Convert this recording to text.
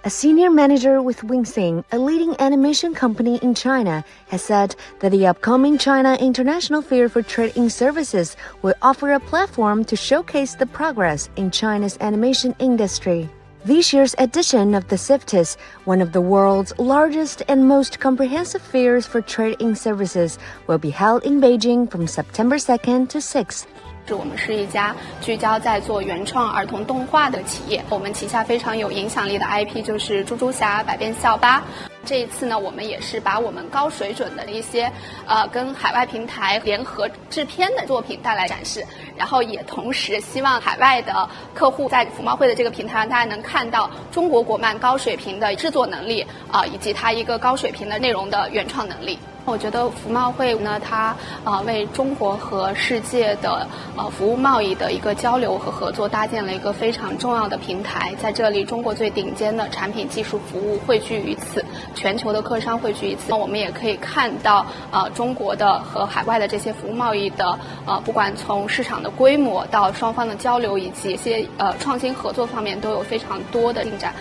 A senior manager with Wingxing, a leading animation company in China, has said that the upcoming China International Fair for Trade in Services will offer a platform to showcase the progress in China's animation industry. This year's edition of the CIFTIS, one of the world's largest and most comprehensive fairs for trade in services, will be held in Beijing from September 2nd to 6th. 我们是一家聚焦在做原创儿童动画的企业，我们旗下非常有影响力的 IP 就是猪猪侠、百变校巴。这一次呢，我们也是把我们高水准的一些跟海外平台联合制片的作品带来展示，然后也同时希望海外的客户在服贸会的这个平台上，大家能看到中国国漫高水平的制作能力以及它一个高水平的内容的原创能力。我觉得服贸会呢，它为中国和世界的服务贸易的一个交流和合作搭建了一个非常重要的平台。在这里，中国最顶尖的产品、技术、服务汇聚于此，全球的客商汇聚于此。我们也可以看到中国的和海外的这些服务贸易的不管从市场的规模到双方的交流以及一些创新合作方面，都有非常多的进展。